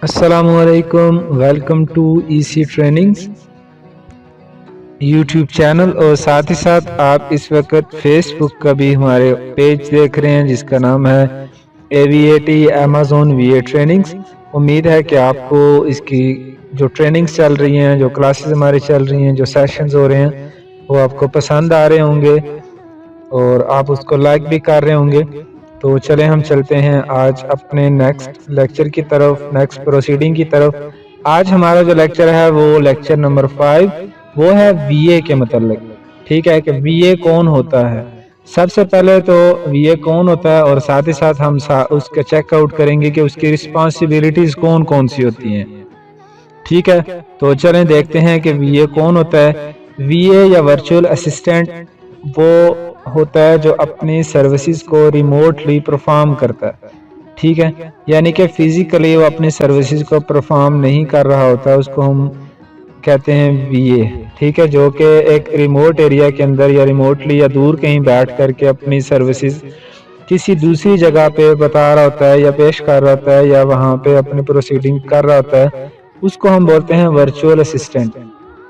السلام علیکم، welcome to E C trainings YouTube channel, اور ساتھ ہی ساتھ آپ اس وقت فیس بک کا بھی ہمارے پیج دیکھ رہے ہیں جس کا نام ہے AVAT Amazon VA ٹریننگز۔ امید ہے کہ آپ کو اس کی جو ٹریننگز چل رہی ہیں، جو کلاسز ہمارے چل رہی ہیں، جو سیشنز ہو رہے ہیں وہ آپ کو پسند آ رہے ہوں گے اور آپ اس کو لائک بھی کر رہے ہوں گے۔ تو چلیں ہم چلتے ہیں آج اپنے نیکسٹ لیکچر کی طرف، نیکسٹ پروسیڈنگ کی طرف۔ آج ہمارا جو لیکچر ہے وہ لیکچر نمبر 5 وہ ہے وی اے کے متعلق۔ ٹھیک ہے کہ وی اے کون ہوتا ہے۔ سب سے پہلے تو وی اے کون ہوتا ہے، اور ساتھ ہی ساتھ ہم اس کا چیک آؤٹ کریں گے کہ اس کی رسپانسبلٹیز کون کون سی ہوتی ہیں۔ ٹھیک ہے، تو چلیں دیکھتے ہیں کہ وی اے کون ہوتا ہے۔ وی اے یا ورچوئل اسسٹنٹ وہ ہوتا ہے جو اپنی سروسز کو ریموٹلی پرفارم کرتا ہے۔ ٹھیک ہے، یعنی کہ فزیکلی وہ اپنی سروسز کو پرفارم نہیں کر رہا ہوتا، اس کو ہم کہتے ہیں وی اے۔ ٹھیک ہے، جو کہ ایک ریموٹ ایریا کے اندر یا ریموٹلی یا دور کہیں بیٹھ کر کے اپنی سروسز کسی دوسری جگہ پہ بتا رہا ہوتا ہے یا پیش کر رہا ہوتا ہے یا وہاں پہ اپنی پروسیڈنگ کر رہا ہوتا ہے، اس کو ہم بولتے ہیں ورچوئل اسسٹنٹ۔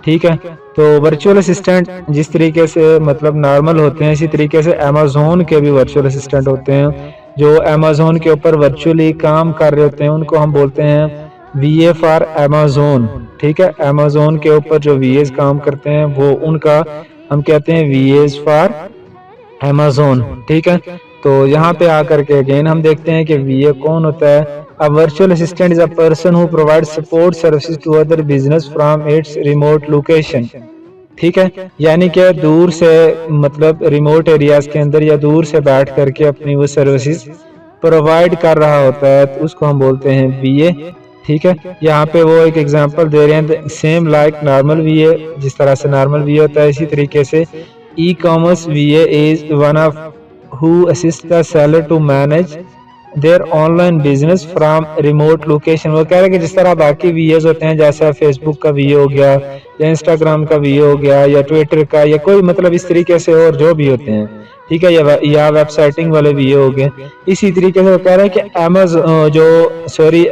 ٹھیک ہے، تو ورچوئل اسسٹنٹ جس طریقے سے مطلب نارمل ہوتے ہیں، اسی طریقے سے Amazon کے بھی ورچوئل اسسٹنٹ ہوتے ہیں جو Amazon کے اوپر ورچولی کام کر رہے ہوتے ہیں، ان کو ہم بولتے ہیں وی اے فار Amazon۔ ٹھیک ہے، Amazon کے اوپر جو وی ایز کام کرتے ہیں وہ ان کا ہم کہتے ہیں وی ایز فار Amazon۔ ٹھیک ہے، تو یہاں پہ آ کر کے اگین ہم دیکھتے ہیں کہ وی اے کون ہوتا ہے۔ A virtual assistant is a person who provides support services to other business from its remote location۔ ٹھیک ہے، یعنی کہ دور سے مطلب ریموٹ ایریاز کے اندر یا دور سے بیٹھ کر کے اپنی وہ سروسز پرووائڈ کر رہا ہوتا ہے، تو اس کو ہم بولتے ہیں وی اے۔ ٹھیک ہے، یہاں پہ وہ ایک ایگزامپل دے رہے ہیں، سیم لائک نارمل وی اے، جس طرح سے نارمل وی اے ہوتا ہے اسی طریقے سے ecommerce V A is one of who assist the seller to manage their online business from remote location۔ وہ کہہ رہے ہیں کہ جس طرح باقی وی ایز ہوتے ہیں، جیسا فیس بک کا وی اے ہو گیا یا انسٹاگرام کا وی اے ہو گیا یا ٹویٹر کا یا کوئی مطلب اس طریقے سے اور جو بھی ہوتے ہیں، ٹھیک ہے، یا ویب سائٹنگ والے وی اے ہو گئے، اسی طریقے سے وہ کہہ رہے ہیں کہ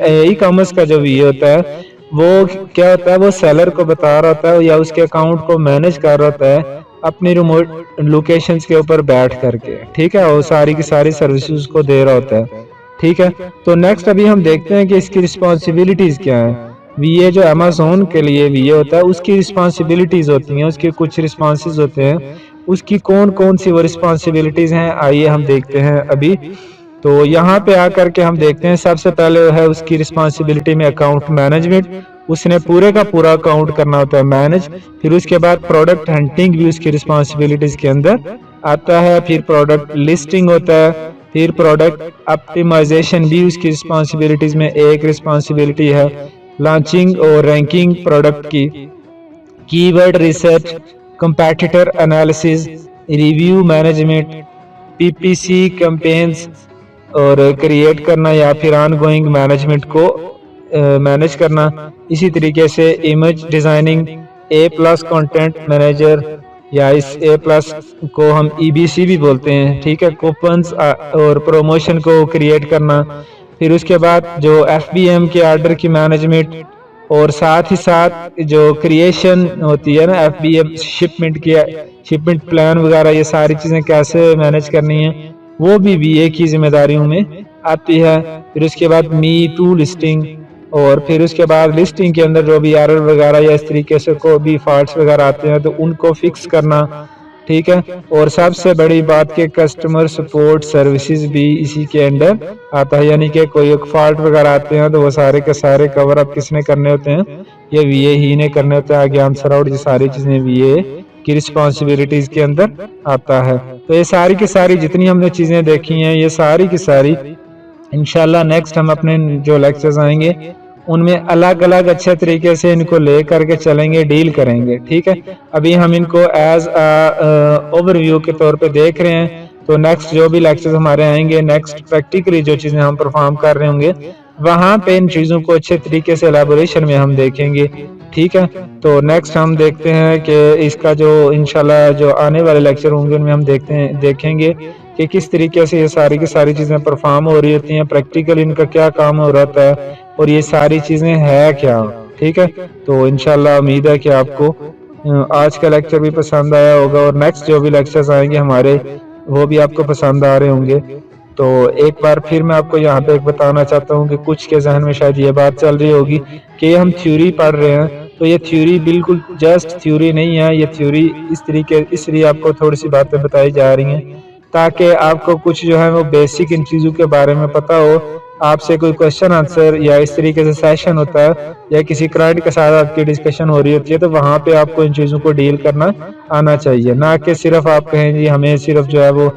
ای کامرس کا جو وی اے ہوتا ہے وہ کیا ہوتا ہے، وہ سیلر کو بتا رہا ہوتا ہے یا اس کے اکاؤنٹ کو مینج کر رہا ہوتا ہے اپنی ریموٹ لوکیشنز کے اوپر بیٹھ کر کے۔ ٹھیک ہے، اور ساری کی ساری سروسز کو دے رہا ہوتا ہے۔ ٹھیک ہے، تو نیکسٹ ابھی ہم دیکھتے ہیں کہ اس کی رسپانسبلٹیز کیا ہیں۔ وی اے جو Amazon کے لیے وی اے ہوتا ہے، اس کی رسپانسبلٹیز ہوتی ہیں، اس کے کچھ رسپانسز ہوتے ہیں، اس کی کون کون سی وہ رسپانسبلٹیز ہیں آئیے ہم دیکھتے ہیں ابھی۔ تو یہاں پہ آ کر کے ہم دیکھتے ہیں سب سے پہلے ہے اس کی رسپانسبلٹی میں اکاؤنٹ مینجمنٹ، اس نے پورے کا پورا اکاؤنٹ کرنا ہوتا ہے مینج۔ پھر اس کے بعد پروڈکٹ ہنٹنگ بھی اس کی رسپانسبلٹیز کے اندر آتا ہے، پھر پروڈکٹ لسٹنگ ہوتا ہے، پھر پروڈکٹ آپٹیمائزیشن بھی اس کی رسپانسبلٹیز میں ایک رسپانسبلٹی ہے، لانچنگ اور ranking product keyword research, competitor analysis, review management, P P C campaigns اور کریٹ کرنا یا پھر آن گوئنگ مینجمنٹ کو مینج کرنا، اسی طریقے سے image designing, A plus content manager یا اس اے پلس کو ہم ای بی سی بھی بولتے ہیں۔ ٹھیک ہے، کوپنز اور پروموشن کو کریٹ کرنا، پھر اس کے بعد جو ایف بی ایم کے آرڈر کی مینجمنٹ، اور ساتھ ہی ساتھ جو کریشن ہوتی ہے نا F B M shipment plan وغیرہ، یہ ساری چیزیں کیسے مینج کرنی ہیں وہ بھی وی اے کی ذمہ داریوں میں آتی ہے۔ پھر اس کے بعد می ٹو لسٹنگ، اور پھر اس کے بعد لسٹنگ کے اندر جو بھی ایرر وغیرہ یا اس طریقے سے کوئی بھی فالٹس وغیرہ آتے ہیں تو ان کو فکس کرنا۔ ٹھیک ہے، اور سب سے بڑی بات کہ کسٹمر سپورٹ سروسز بھی اسی کے انڈر آتا ہے، یعنی کہ کوئی ایک فالٹ وغیرہ آتے ہیں تو وہ سارے کے سارے کور اپ کس نے کرنے ہوتے ہیں، یہ وی اے ہی نے کرنے ہوتے ہیں، آگے آنسر آؤٹ، یہ ساری چیزیں وی اے کی رسپانسبلٹیز کے اندر آتا ہے۔ تو یہ ساری کی ساری جتنی ہم نے چیزیں دیکھی ہیں، یہ ساری کی ساری انشاءاللہ نیکسٹ ہم اپنے جو لیکچرز آئیں گے ان میں الگ الگ اچھے طریقے سے ان کو لے کر کے چلیں گے، ڈیل کریں گے۔ ٹھیک ہے، ابھی ہم ان کو ایز اوور ویو کے طور پہ دیکھ رہے ہیں، تو نیکسٹ جو بھی لیکچرز ہمارے آئیں گے، نیکسٹ پریکٹیکلی جو چیزیں ہم پرفارم کر رہے ہوں گے وہاں پہ ان چیزوں کو اچھے طریقے سے ایلیبوریشن میں ہم دیکھیں گے۔ ٹھیک ہے، تو نیکسٹ ہم دیکھتے ہیں کہ اس کا جو انشاءاللہ جو آنے والے لیکچر ہوں گے ان میں ہم دیکھیں گے کہ کس طریقے سے یہ ساری کی ساری چیزیں پرفارم ہو رہی ہوتی ہیں، پریکٹیکل ان کا کیا کام ہو رہا ہے، اور یہ ساری چیزیں ہے کیا. ٹھیک ہے، تو انشاءاللہ امید ہے کہ آپ کو آج کا لیکچر بھی پسند آیا ہوگا، اور نیکسٹ جو بھی لیکچرز آئیں گے ہمارے وہ بھی آپ کو پسند آ رہے ہوں گے. تو ایک بار پھر میں آپ کو یہاں پہ ایک بتانا چاہتا ہوں کہ کچھ کے ذہن میں شاید یہ بات چل رہی ہوگی کہ ہم تھیوری پڑھ رہے ہیں، تو یہ تھیوری بالکل جسٹ تھیوری نہیں ہے. یہ تھیوری اس لیے آپ کو تھوڑی سی باتیں بتائی جا رہی ہیں تاکہ آپ کو کچھ جو ہے وہ بیسک ان چیزوں کے بارے میں پتہ ہو. آپ سے کوئی کوشچن آنسر یا اس طریقے سے سیشن ہوتا ہے یا کسی کلائنٹ کے ساتھ آپ کی ڈسکشن ہو رہی ہوتی ہے، تو وہاں پہ آپ کو ان چیزوں کو ڈیل کرنا آنا چاہیے، نہ کہ صرف آپ کہیں جی ہمیں صرف جو ہے وہ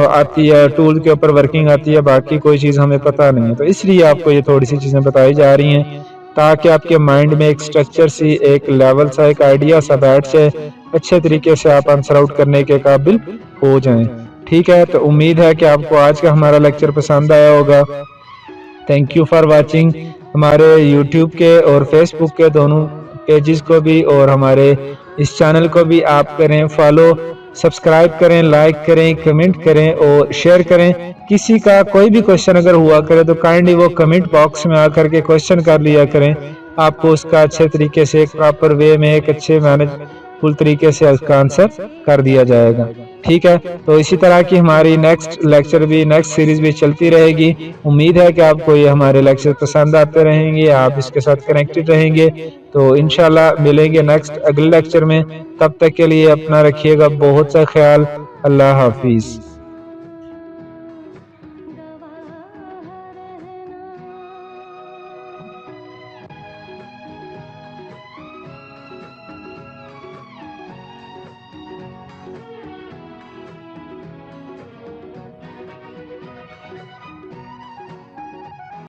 آتی ہے ٹول کے اوپر ورکنگ آتی ہے، باقی کوئی چیز ہمیں پتہ نہیں ہے. تو اس لیے آپ کو یہ تھوڑی سی چیزیں بتائی جا رہی ہیں تاکہ آپ کے مائنڈ میں ایک سٹرکچر سی، ایک لیول سا، ایک آئیڈیا سا بیٹھ جائے، اچھے طریقے سے آپ آنسر آؤٹ کرنے کے قابل ہو جائیں. ٹھیک ہے، تو امید ہے کہ آپ کو آج کا ہمارا لیکچر پسند آیا ہوگا. Thank you for watching. ہمارے یوٹیوب کے اور فیس بک کے دونوں پیجز کو بھی اور ہمارے اس چینل کو بھی آپ کریں فالو، سبسکرائب کریں، لائک کریں، کمنٹ کریں اور شیئر کریں. کسی کا کوئی بھی کوشچن اگر ہوا کرے تو کائنڈلی وہ کمنٹ باکس میں آ کر کے کوشچن کر لیا کریں. آپ کو اس کا اچھے طریقے سے ایک پراپر وے میں ایک اچھے مینج فل طریقے سے اس کا آنسر کر دیا جائے گا. ٹھیک ہے، تو اسی طرح کی ہماری نیکسٹ لیکچر بھی، نیکسٹ سیریز بھی چلتی رہے گی. امید ہے کہ آپ کو یہ ہمارے لیکچر پسند آتے رہیں گے، آپ اس کے ساتھ کنیکٹڈ رہیں گے. تو انشاءاللہ ملیں گے نیکسٹ اگلے لیکچر میں. تب تک کے لیے اپنا رکھیے گا بہت سا خیال. اللہ حافظ.